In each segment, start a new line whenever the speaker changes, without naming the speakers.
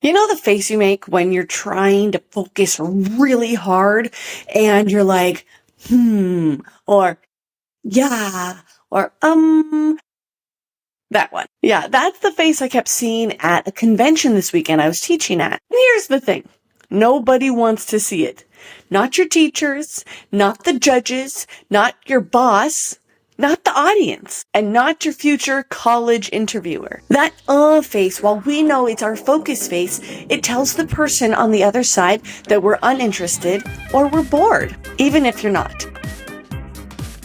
You know the face you make when you're trying to focus really hard and you're like, or yeah, or that one. Yeah, that's the face I kept seeing at a convention this weekend I was teaching at. And here's the thing. Nobody wants to see it. Not your teachers, not the judges, not your boss, not the audience, and not your future college interviewer. That face, while we know it's our focus face, it tells the person on the other side that we're uninterested or we're bored, even if you're not.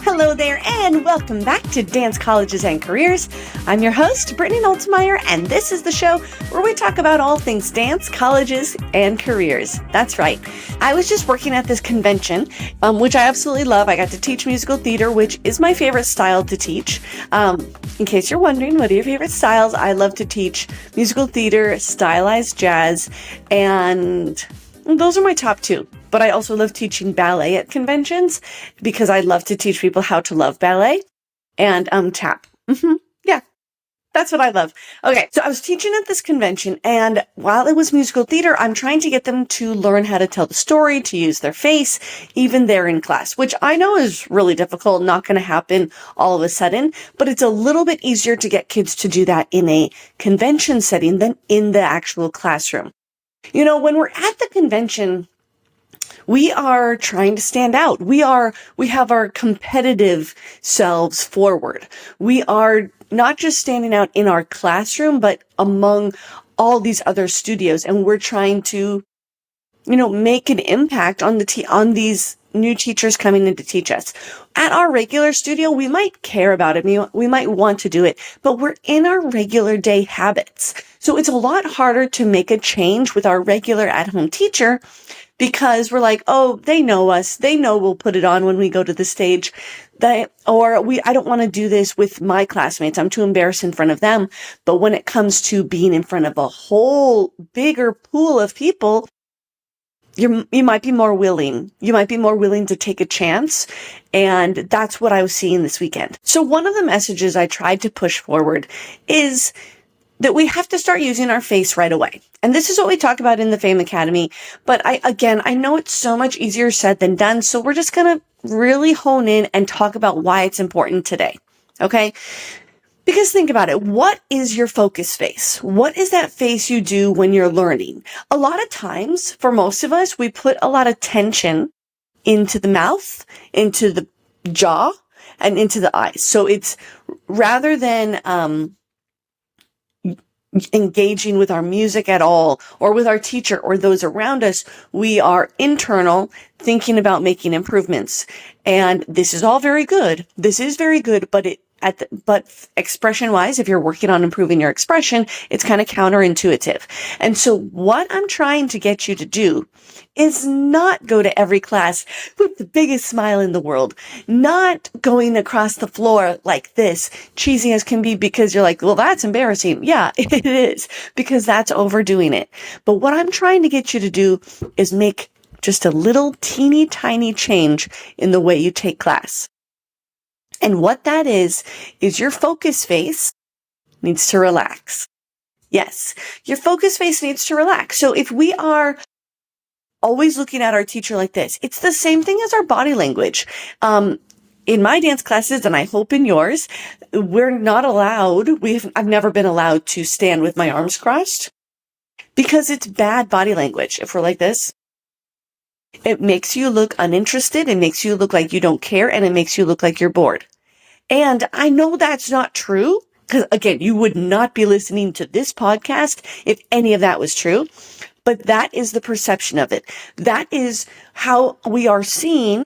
Hello there, and welcome back to Dance Colleges and Careers. I'm your host, Brittany, and this is the show where we talk about all things dance, colleges, and careers. That's right. I was just working at this convention, which I absolutely love. I got to teach musical theater, which is my favorite style to teach. In case you're wondering, what are your favorite styles? I love to teach musical theater, stylized jazz, and those are my top two. But I also love teaching ballet at conventions because I love to teach people how to love ballet and tap. Yeah, that's what I love. Okay, so I was teaching at this convention, and while it was musical theater, I'm trying to get them to learn how to tell the story, to use their face, even there in class, which I know is really difficult, not going to happen all of a sudden, but it's a little bit easier to get kids to do that in a convention setting than in the actual classroom. You know, when we're at the convention, we are trying to stand out. We have our competitive selves forward. We are not just standing out in our classroom, but among all these other studios. And we're trying to, make an impact on on these new teachers coming in to teach us. At our regular studio, we might care about it. We might want to do it, but we're in our regular day habits. So it's a lot harder to make a change with our regular at-home teacher because we're like, oh, they know us. They know we'll put it on when we go to the stage. I don't want to do this with my classmates. I'm too embarrassed in front of them. But when it comes to being in front of a whole bigger pool of people, you might be more willing. You might be more willing to take a chance. And that's what I was seeing this weekend. So one of the messages I tried to push forward is that we have to start using our face right away. And this is what we talk about in the Fame Academy. But I know it's so much easier said than done. So we're just going to really hone in and talk about why it's important today. Okay? Because think about it. What is your focus face? What is that face you do when you're learning? A lot of times, for most of us, we put a lot of tension into the mouth, into the jaw, and into the eyes. So it's rather than, engaging with our music at all, or with our teacher or those around us, we are internal, thinking about making improvements. And this is all very good. This is very good, but expression wise, if you're working on improving your expression, it's kind of counterintuitive. And so what I'm trying to get you to do is not go to every class with the biggest smile in the world, not going across the floor like this, cheesy as can be, because you're like, well, that's embarrassing. Yeah, it is, because that's overdoing it. But what I'm trying to get you to do is make just a little teeny tiny change in the way you take class. And what that is your focus face needs to relax. Yes, your focus face needs to relax. So if we are always looking at our teacher like this, it's the same thing as our body language. In my dance classes, and I hope in yours, we're not allowed, I've never been allowed to stand with my arms crossed because it's bad body language. If we're like this, it makes you look uninterested. It makes you look like you don't care, and it makes you look like you're bored. And I know that's not true, because again, you would not be listening to this podcast if any of that was true. But that is the perception of it. That is how we are seen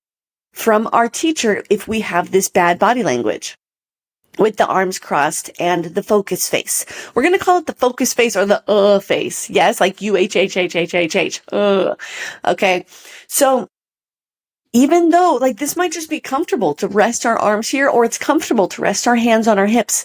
from our teacher if we have this bad body language with the arms crossed and the focus face. We're going to call it the focus face or the face. Yes, like UHHHHHH. Okay. So even though this might just be comfortable to rest our arms here, or it's comfortable to rest our hands on our hips,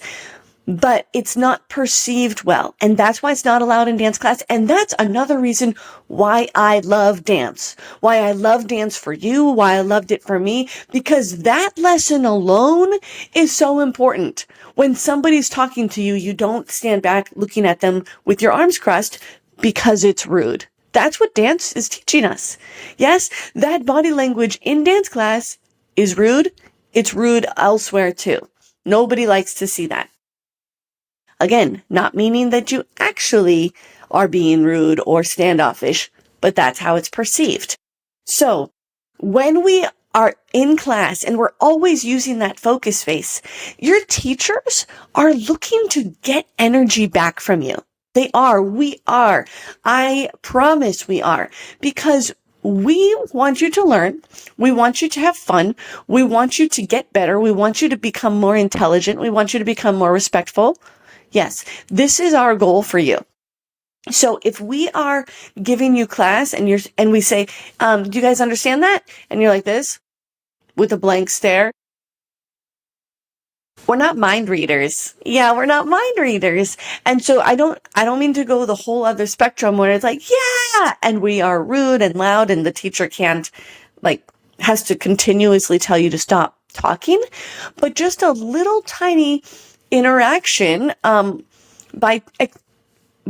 but it's not perceived well. And that's why it's not allowed in dance class. And that's another reason why I love dance, why I love dance for you, why I loved it for me, because that lesson alone is so important. When somebody's talking to you, you don't stand back looking at them with your arms crossed, because it's rude. That's what dance is teaching us. Yes, that body language in dance class is rude. It's rude elsewhere too. Nobody likes to see that. Again, not meaning that you actually are being rude or standoffish, but that's how it's perceived. So when we are in class and we're always using that focus face, your teachers are looking to get energy back from you. They are. We are. I promise we are. Because we want you to learn. We want you to have fun. We want you to get better. We want you to become more intelligent. We want you to become more respectful. Yes, this is our goal for you. So if we are giving you class and we say, do you guys understand that? And you're like this with a blank stare. We're not mind readers. Yeah, we're not mind readers. And so I don't mean to go the whole other spectrum where it's like, yeah, and we are rude and loud and the teacher has to continuously tell you to stop talking, but just a little tiny interaction,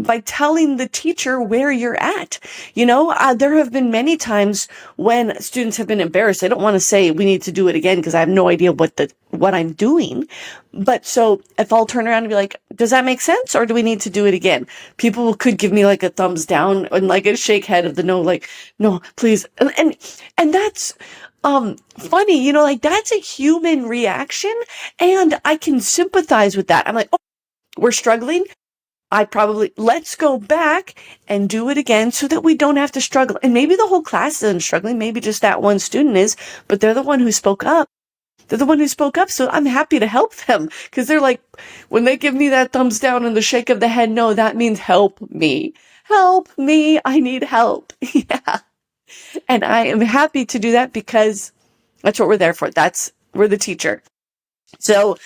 by telling the teacher where you're at. There have been many times when students have been embarrassed. I don't want to say we need to do it again because I have no idea what I'm doing. But so if I'll turn around and be like, does that make sense? Or do we need to do it again? People could give me like a thumbs down and like a shake head of the no, like, no, please. And that's, funny, that's a human reaction and I can sympathize with that. I'm like, oh, we're struggling. Let's go back and do it again so that we don't have to struggle. And maybe the whole class isn't struggling. Maybe just that one student is, but they're the one who spoke up. They're the one who spoke up. So I'm happy to help them because they're like, when they give me that thumbs down and the shake of the head, no, that means help me. Help me. I need help. Yeah. And I am happy to do that because that's what we're there for. We're the teacher. So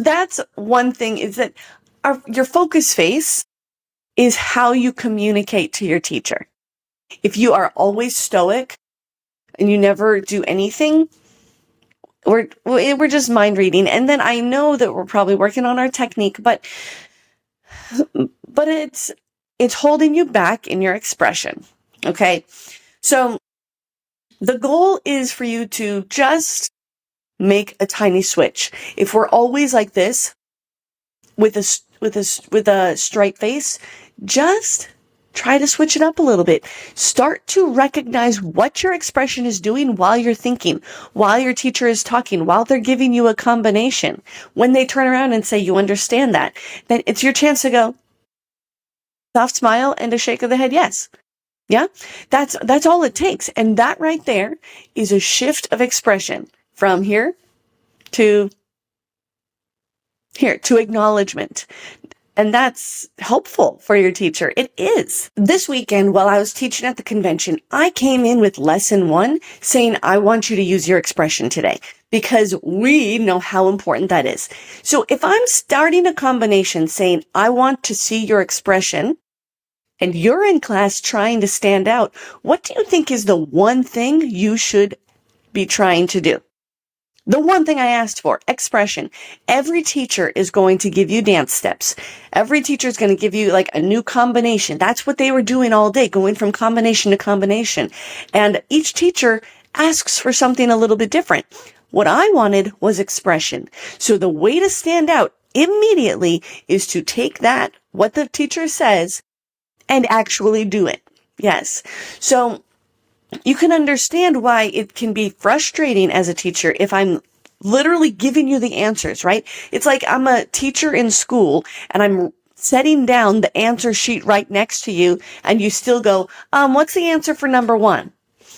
that's one thing is that your focus face is how you communicate to your teacher. If you are always stoic and you never do anything, we're just mind reading. And then I know that we're probably working on our technique, but it's holding you back in your expression. Okay. So the goal is for you to just make a tiny switch. If we're always like this with a straight face, just try to switch it up a little bit. Start to recognize what your expression is doing while you're thinking, while your teacher is talking, while they're giving you a combination. When they turn around and say, you understand that, then it's your chance to go, soft smile and a shake of the head. Yes. Yeah. That's all it takes. And that right there is a shift of expression from here to acknowledgement. And that's helpful for your teacher. It is. This weekend, while I was teaching at the convention, I came in with lesson 1 saying, I want you to use your expression today because we know how important that is. So if I'm starting a combination saying, I want to see your expression, and you're in class trying to stand out, what do you think is the one thing you should be trying to do? The one thing I asked for, expression. Every teacher is going to give you dance steps. Every teacher is going to give you like a new combination. That's what they were doing all day, going from combination to combination. And each teacher asks for something a little bit different. What I wanted was expression. So the way to stand out immediately is to take that, what the teacher says, and actually do it. Yes. So you can understand why it can be frustrating as a teacher if I'm literally giving you the answers, right? It's like I'm a teacher in school and I'm setting down the answer sheet right next to you and you still go, what's the answer for number 1?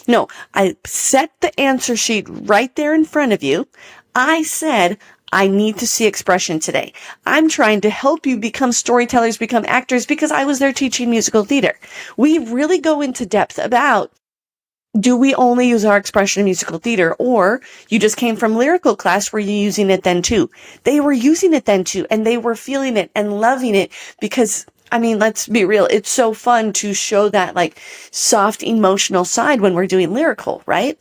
No, I set the answer sheet right there in front of you. I said, I need to see expression today. I'm trying to help you become storytellers, become actors, because I was there teaching musical theater. We really go into depth about, do we only use our expression in musical theater, or you just came from lyrical class, were you using it then too? They were using it then too, and they were feeling it and loving it because, let's be real, it's so fun to show that like soft emotional side when we're doing lyrical, right?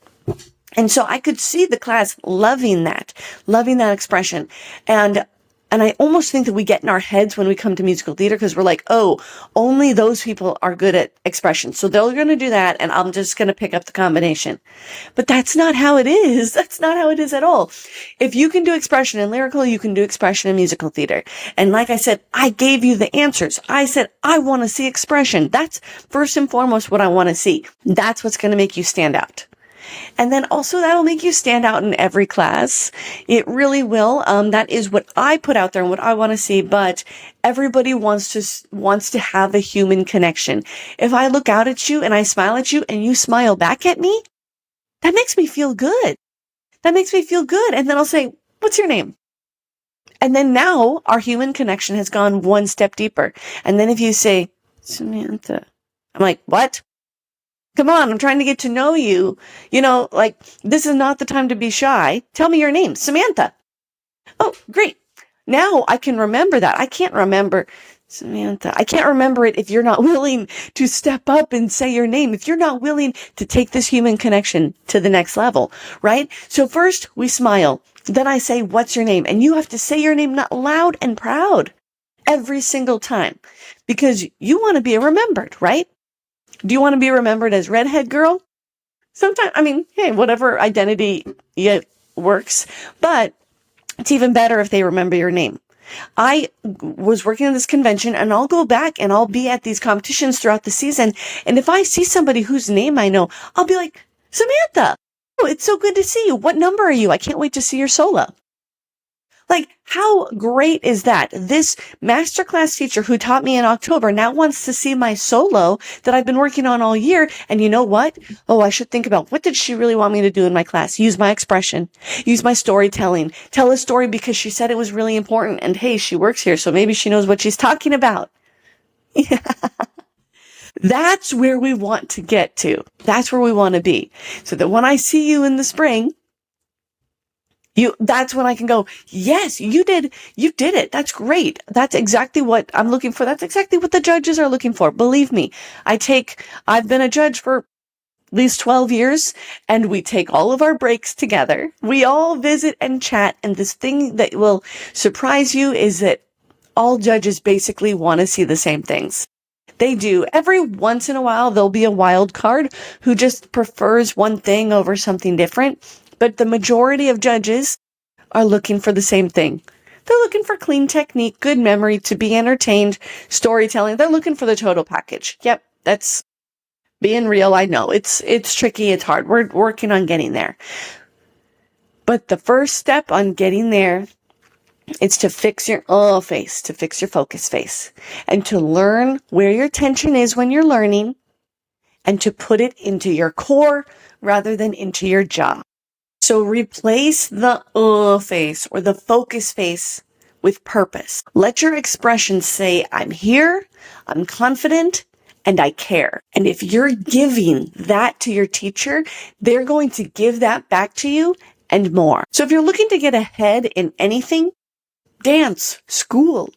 And so I could see the class loving that expression. And And I almost think that we get in our heads when we come to musical theater because we're like, oh, only those people are good at expression. So they're going to do that and I'm just going to pick up the combination. But that's not how it is. That's not how it is at all. If you can do expression in lyrical, you can do expression in musical theater. And like I said, I gave you the answers. I said, I want to see expression. That's first and foremost what I want to see. That's what's going to make you stand out. And then also that'll make you stand out in every class. It really will. That is what I put out there and what I want to see. But everybody wants to have a human connection. If I look out at you and I smile at you and you smile back at me, that makes me feel good. That makes me feel good. And then I'll say, what's your name? And then now our human connection has gone one step deeper. And then if you say, Samantha, I'm like, what? Come on, I'm trying to get to know you. You know, like, this is not the time to be shy. Tell me your name, Samantha. Oh, great. Now I can remember that. I can't remember Samantha. I can't remember it if you're not willing to step up and say your name, if you're not willing to take this human connection to the next level, right? So first we smile. Then I say, what's your name? And you have to say your name not loud and proud every single time because you want to be remembered, right? Do you want to be remembered as redhead girl? Sometimes, I mean, hey, whatever identity works, but it's even better if they remember your name. I was working on this convention and I'll go back and I'll be at these competitions throughout the season. And if I see somebody whose name I know, I'll be like, Samantha, oh, it's so good to see you. What number are you? I can't wait to see your solo. Like, how great is that? This masterclass teacher who taught me in October now wants to see my solo that I've been working on all year. And you know what? Oh, I should think about what did she really want me to do in my class? Use my expression, use my storytelling, tell a story because she said it was really important. And hey, she works here, so maybe she knows what she's talking about. Yeah. That's where we want to get to. That's where we want to be. So that when I see you in the spring, that's when I can go, yes, you did it. That's great. That's exactly what I'm looking for. That's exactly what the judges are looking for. Believe me, I've been a judge for at least 12 years and we take all of our breaks together. We all visit and chat. And this thing that will surprise you is that all judges basically want to see the same things. They do. Every once in a while, there'll be a wild card who just prefers one thing over something different. But the majority of judges are looking for the same thing. They're looking for clean technique, good memory, to be entertained, storytelling. They're looking for the total package. Yep, that's being real. I know it's tricky. It's hard. We're working on getting there. But the first step on getting there is to fix your face, to fix your focus face, and to learn where your attention is when you're learning and to put it into your core rather than into your jaw. So replace the face or the focus face with purpose. Let your expression say, I'm here, I'm confident, and I care. And if you're giving that to your teacher, they're going to give that back to you and more. So if you're looking to get ahead in anything, dance, school,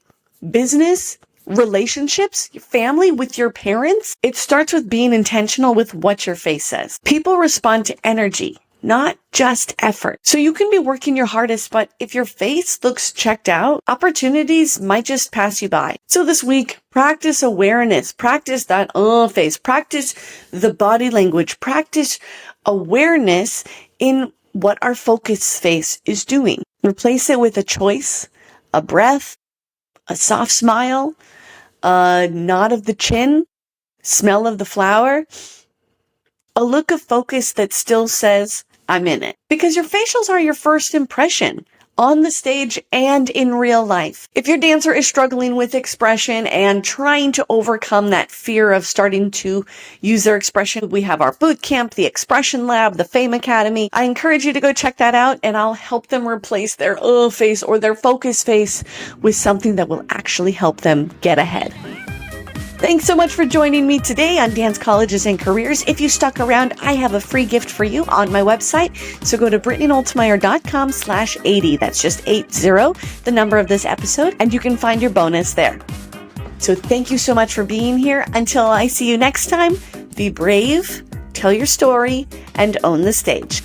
business, relationships, your family, with your parents, it starts with being intentional with what your face says. People respond to energy, not just effort. So you can be working your hardest, but if your face looks checked out, opportunities might just pass you by. So this week, practice awareness, practice that face, practice the body language, practice awareness in what our focus face is doing. Replace it with a choice, a breath, a soft smile, a nod of the chin, smell of the flower, a look of focus that still says, I'm in it. Because your facials are your first impression on the stage and in real life. If your dancer is struggling with expression and trying to overcome that fear of starting to use their expression, we have our boot camp, the Expression Lab, the Fame Academy. I encourage you to go check that out and I'll help them replace their face or their focus face with something that will actually help them get ahead. Thanks so much for joining me today on Dance Colleges and Careers. If you stuck around, I have a free gift for you on my website. So go to BrittanyNoltzmeyer.com/80. That's just 80, the number of this episode, and you can find your bonus there. So thank you so much for being here. Until I see you next time, be brave, tell your story, and own the stage.